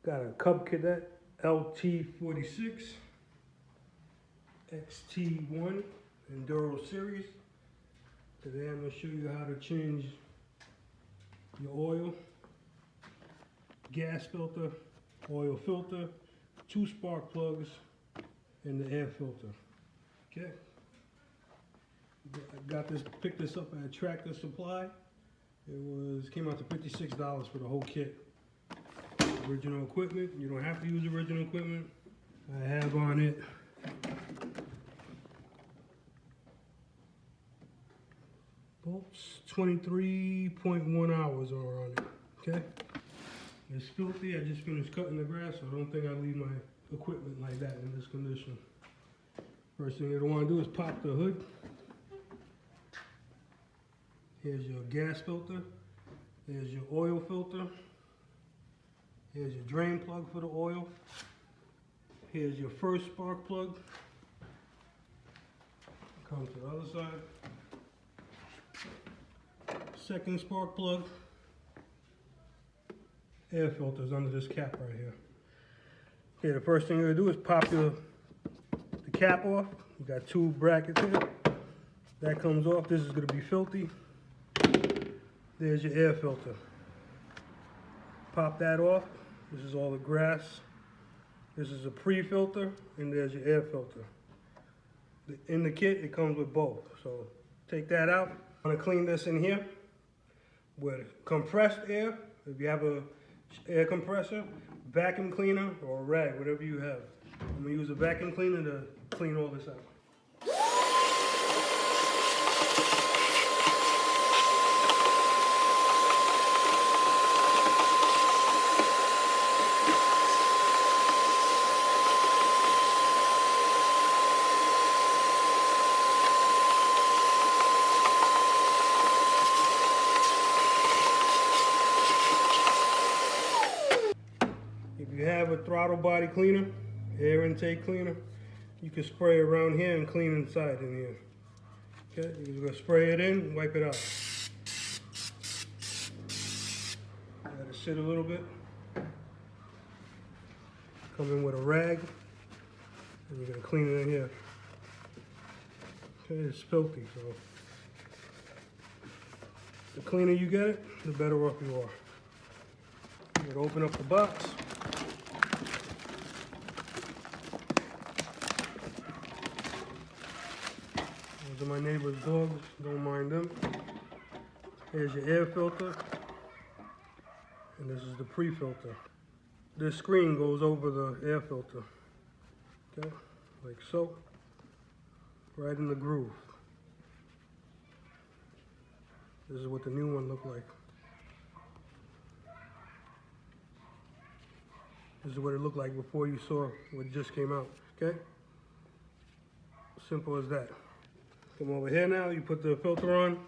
Got a Cub Cadet LT46 XT1 Enduro Series. Today I'm going to show you how to change your oil, gas filter, oil filter, 2 spark plugs, and the air filter. Okay. I picked this up at Tractor Supply. It came out to $56 for the whole kit. Original equipment. You don't have to use original equipment. I have on it bolts. 23.1 hours are on it. Okay. It's filthy. I just finished cutting the grass, so I don't think I leave my equipment like that in this condition. First thing you don't want to do is pop the hood. Here's your gas filter. Here's your oil filter. Here's your drain plug for the oil. Here's your first spark plug. Come to the other side. Second spark plug. Air filters under this cap right here. Okay, the first thing you're gonna do is pop the cap off. You got 2 brackets here. That comes off. This is gonna be filthy. There's your air filter. Pop that off. This is all the grass. This is a pre-filter, and there's your air filter. In the kit, it comes with both. So take that out. I'm gonna clean this in here with compressed air. If you have a air compressor, vacuum cleaner, or a rag, whatever you have. I'm gonna use a vacuum cleaner to clean all this out. If you have a throttle body cleaner, air intake cleaner, you can spray around here and clean inside in here. Okay, you're just gonna spray it in, wipe it out. Let it sit a little bit. Come in with a rag, and you're gonna clean it in here. Okay, it's filthy, so the cleaner you get it, the better off you are. You're gonna open up the box. Those are my neighbor's dogs, don't mind them. Here's your air filter, and this is the pre-filter. This screen goes over the air filter, okay, like so, right in the groove. This is what the new one looked like. This is what it looked like before you saw what just came out, okay? Simple as that. Come over here now, you put the filter on,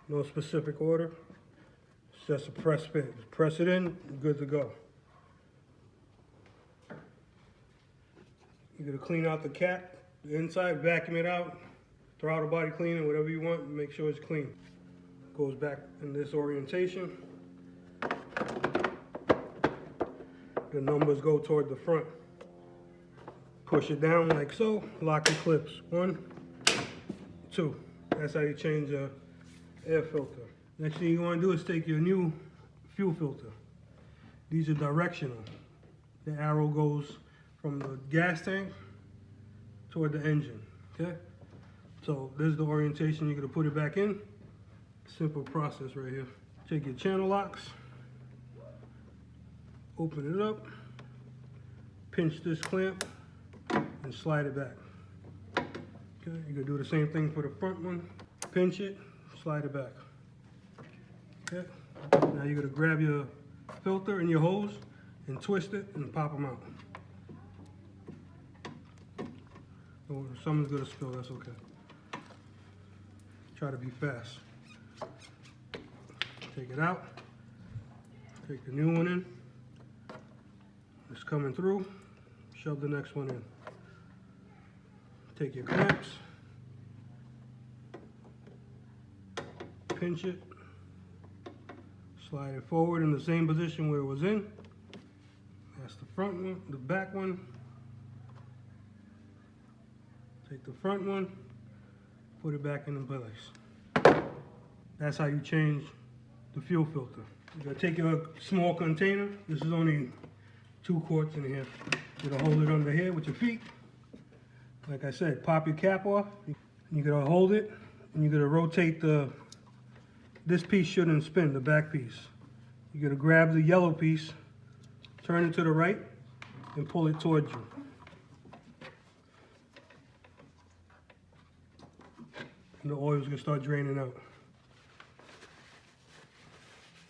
no specific order. It's just a press fit. Just press it in, you're good to go. You're gonna clean out the cap, the inside, vacuum it out, throttle body cleaner, whatever you want, make sure it's clean. Goes back in this orientation. The numbers go toward the front. Push it down like so, lock the clips. 1, 2. That's how you change the air filter. Next thing you want to do is take your new fuel filter. These are directional. The arrow goes from the gas tank toward the engine, okay? So this is the orientation you're gonna put it back in. Simple process right here. Take your channel locks, open it up, pinch this clamp, and slide it back. Okay, you're gonna do the same thing for the front one. Pinch it, slide it back. Okay, now you're gonna grab your filter and your hose and twist it and pop them out. Oh, if someone's gonna spill, that's okay. Try to be fast. Take it out, take the new one in. It's coming through, shove the next one in. Take your clamps, pinch it, slide it forward in the same position where it was in. That's the front one, the back one. Take the front one, put it back in place. That's how you change the fuel filter. You're gonna take your small container. This is only 2 quarts in here. You're gonna hold it under here with your feet. Like I said, pop your cap off. You're gonna hold it, and you're gonna rotate this piece shouldn't spin, the back piece. You're gonna grab the yellow piece, turn it to the right, and pull it towards you. And the oil's gonna start draining out.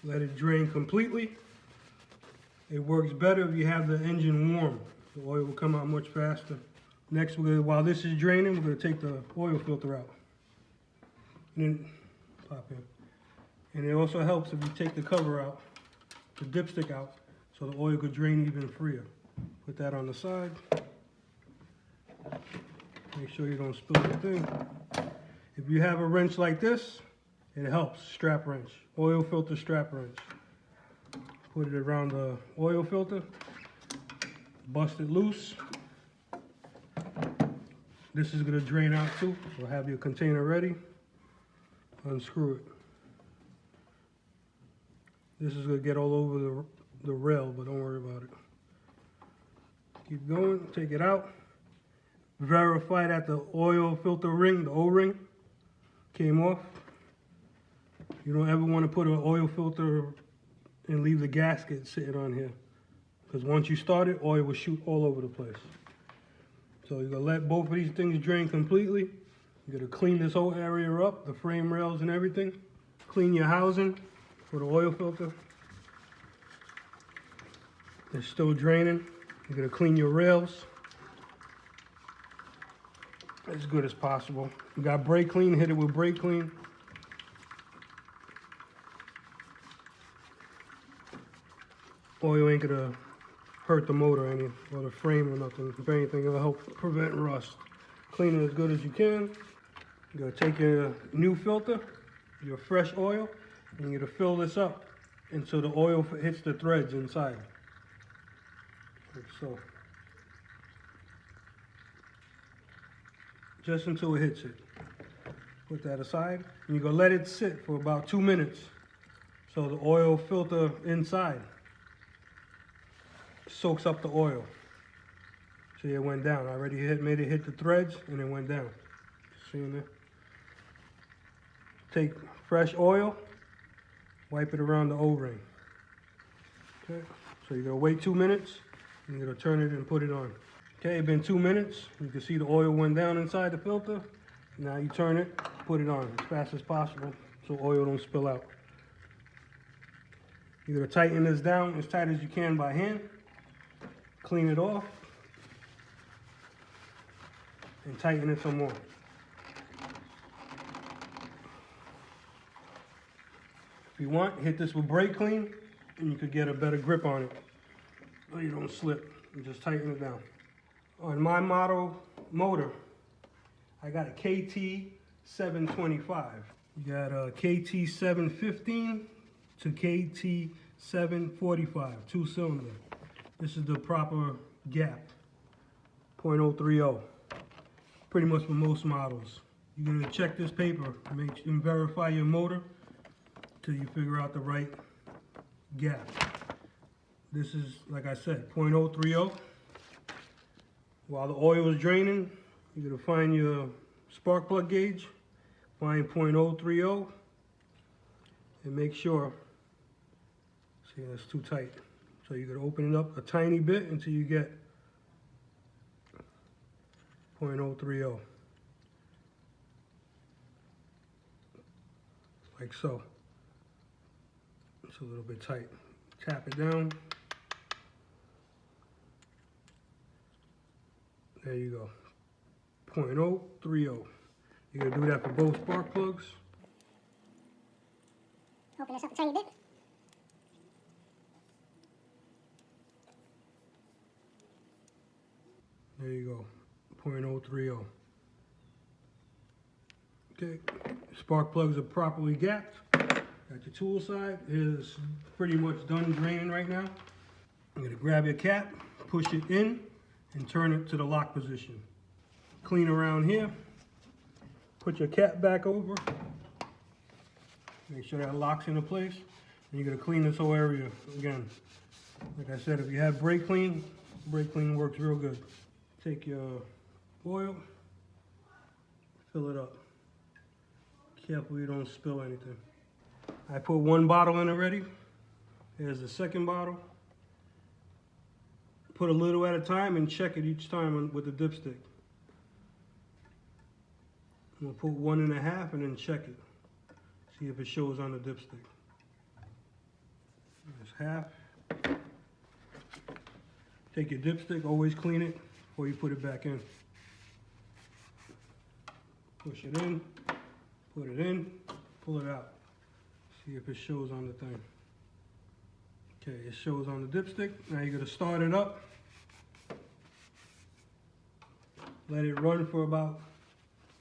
Let it drain completely. It works better if you have the engine warm. The oil will come out much faster. Next, while this is draining, we're gonna take the oil filter out. And then pop in. And it also helps if you take the cover out, the dipstick out, so the oil could drain even freer. Put that on the side. Make sure you don't spill the thing. If you have a wrench like this, it helps. Strap wrench, oil filter strap wrench. Put it around the oil filter, bust it loose. This is gonna drain out too, so have your container ready. Unscrew it. This is gonna get all over the rail, but don't worry about it. Keep going, take it out. Verify that the oil filter ring, the O-ring, came off. You don't ever want to put an oil filter and leave the gasket sitting on here, because once you start it, oil will shoot all over the place. So you're gonna let both of these things drain completely. You're gonna clean this whole area up, the frame rails and everything. Clean your housing for the oil filter. It's still draining. You're gonna clean your rails as good as possible. You got brake clean, hit it with brake clean. Oil ain't gonna hurt the motor or the frame or nothing. If anything, it'll help prevent rust. Clean it as good as you can. You're gonna take your new filter, your fresh oil, and you're gonna fill this up until the oil hits the threads inside. Like so. Just until it hits it. Put that aside, and you're gonna let it sit for about 2 minutes so the oil filter inside soaks up the oil. See, it went down. I already made it hit the threads, and it went down. See in there? Take fresh oil, wipe it around the O-ring. Okay, so you're gonna wait 2 minutes, and you're gonna turn it and put it on. Okay, it's been 2 minutes. You can see the oil went down inside the filter. Now you turn it, put it on as fast as possible so oil don't spill out. You're gonna tighten this down as tight as you can by hand. Clean it off and tighten it some more. If you want, hit this with brake clean and you could get a better grip on it so you don't slip. And just tighten it down. On my model motor, I got a KT725. You got a KT715 to KT745, 2-cylinder. This is the proper gap, 0.030. Pretty much for most models. You're gonna check this paper and verify your motor till you figure out the right gap. This is, like I said, 0.030. While the oil is draining, you're gonna find your spark plug gauge, find 0.030, and make sure, see, that's too tight. So you're gonna open it up a tiny bit until you get 0.030. Like so. It's a little bit tight. Tap it down. There you go. 0.030. You're gonna do that for both spark plugs. Open this up a tiny bit. There you go, 0.030. Okay, spark plugs are properly gapped. Got your tool side, it is pretty much done draining right now. You're going to grab your cap, push it in, and turn it to the lock position. Clean around here. Put your cap back over. Make sure that locks into place. And you're going to clean this whole area again. Like I said, if you have brake clean works real good. Take your oil, fill it up. Careful you don't spill anything. I put one bottle in already. Here's the second bottle. Put a little at a time and check it each time with the dipstick. We'll put 1.5 and then check it. See if it shows on the dipstick. There's half. Take your dipstick, always clean it before you put it back in. Push it in, put it in, pull it out. See if it shows on the thing. Okay, it shows on the dipstick. Now you're going to start it up. Let it run for about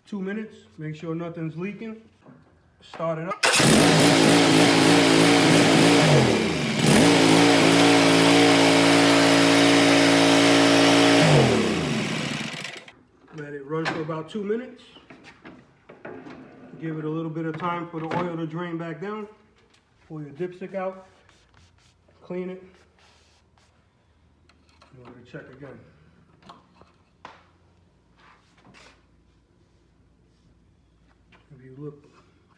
2 minutes. Make sure nothing's leaking. Start it up. Let it run for about 2 minutes. Give it a little bit of time for the oil to drain back down. Pull your dipstick out. Clean it. And we're going to check again. If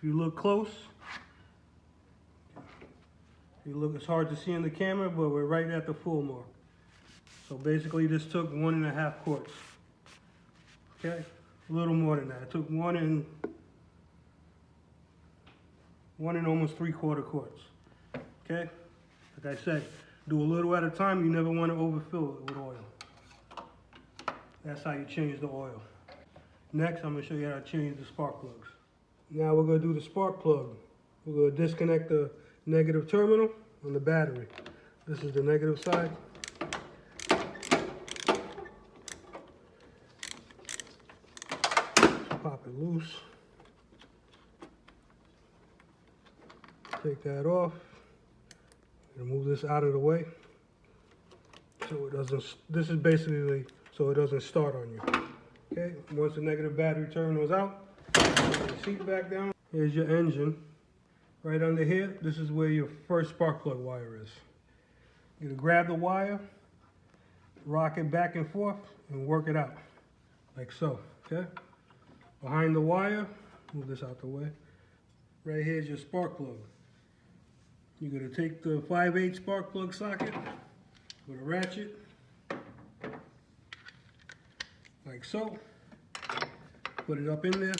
you look close, it's hard to see in the camera, but we're right at the full mark. So basically this took 1.5 quarts. Okay, a little more than that. It took one and almost 3/4 quarts. Okay, like I said, do a little at a time. You never want to overfill it with oil. That's how you change the oil. Next, I'm going to show you how to change the spark plugs. Now we're going to do the spark plug. We're going to disconnect the negative terminal on the battery. This is the negative side. Pop it loose. Take that off. Move this out of the way so it doesn't, this is basically so it doesn't start on you. Okay, once the negative battery terminal is out, put the seat back down. Here's your engine. Right under here, this is where your first spark plug wire is. You're gonna grab the wire, rock it back and forth, and work it out, like so, okay? Behind the wire, move this out the way. Right here's your spark plug. You're gonna take the 5/8 spark plug socket with a ratchet, like so. Put it up in there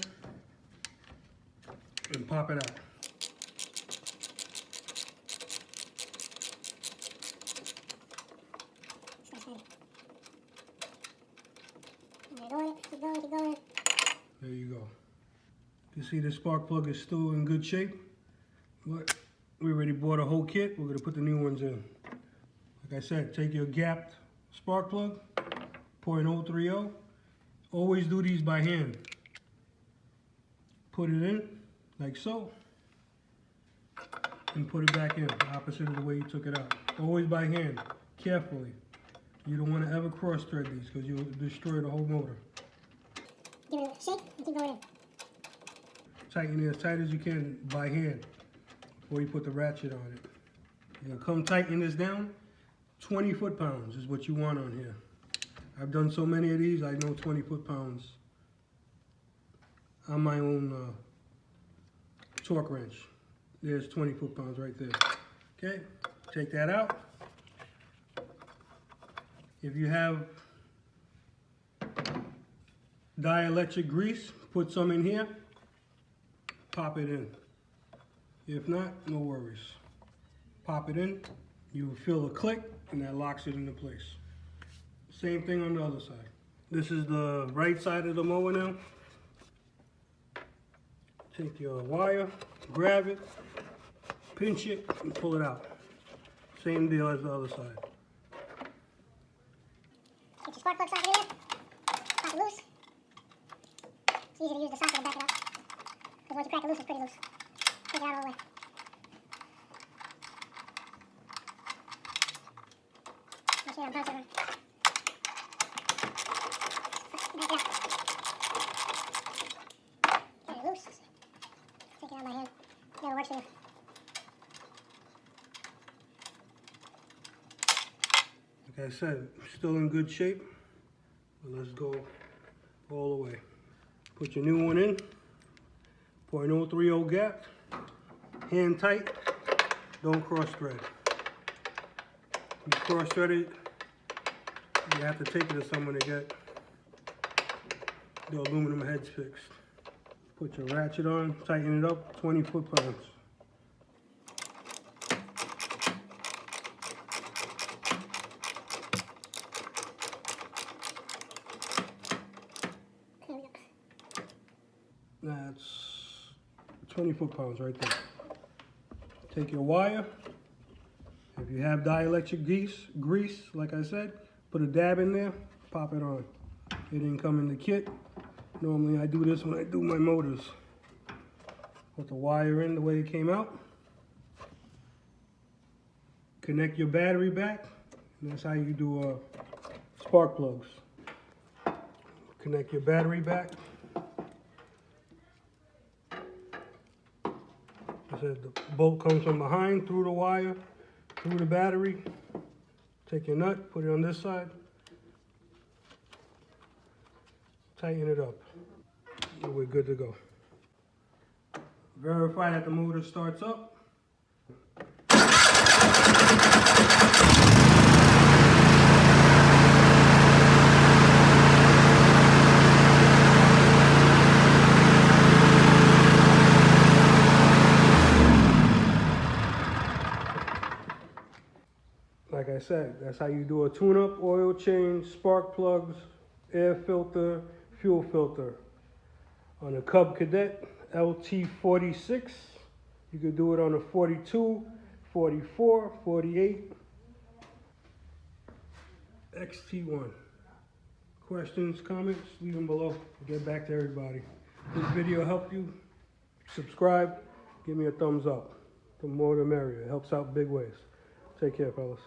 and pop it out. Keep going. There you go. You see the spark plug is still in good shape, but we already bought a whole kit. We're gonna put the new ones in. Like I said, take your gapped spark plug, 0.030. Always do these by hand. Put it in, like so, and put it back in, opposite of the way you took it out. Always by hand, carefully. You don't want to ever cross thread these because you'll destroy the whole motor. Give it a shake and keep going in. Tighten it as tight as you can by hand before you put the ratchet on it. You're gonna come tighten this down. 20 foot-pounds is what you want on here. I've done so many of these, I know 20 foot-pounds on my own torque wrench. There's 20 foot-pounds right there. Okay, take that out. If you have dielectric grease, put some in here, pop it in. If not, no worries. Pop it in, you feel a click, and that locks it into place. Same thing on the other side. This is the right side of the mower now. Take your wire, grab it, pinch it, and pull it out. Same deal as the other side. Get your spark plug socket in there. Pop it loose. It's easy to use the socket to back it up. Because once you crack it loose, it's pretty loose. Take it out all the way. Yeah, I'm bouncing around. Back it up. Get it loose. Take it out of my hand. Never works for you. Like I said, still in good shape, but let's go all the way. Put your new one in, 0.030 gap, hand tight, don't cross thread. You cross thread it, you have to take it to someone to get the aluminum heads fixed. Put your ratchet on, tighten it up, 20 foot-pounds. That's 20 foot-pounds right there. Take your wire. If you have dielectric grease, like I said, put a dab in there, pop it on. It didn't come in the kit. Normally I do this when I do my motors. Put the wire in the way it came out. Connect your battery back. And that's how you do spark plugs. Connect your battery back. I said the bolt comes from behind, through the wire, through the battery. Take your nut, put it on this side. Tighten it up. And we're good to go. Verify that the motor starts up. Like I said, that's how you do a tune-up, oil change, spark plugs, air filter, fuel filter. On a Cub Cadet LT46, you could do it on a 42, 44, 48, XT1. Questions, comments, leave them below. We'll get back to everybody. If this video helped you, subscribe, give me a thumbs up. The more the merrier. It helps out big ways. Take care, fellas.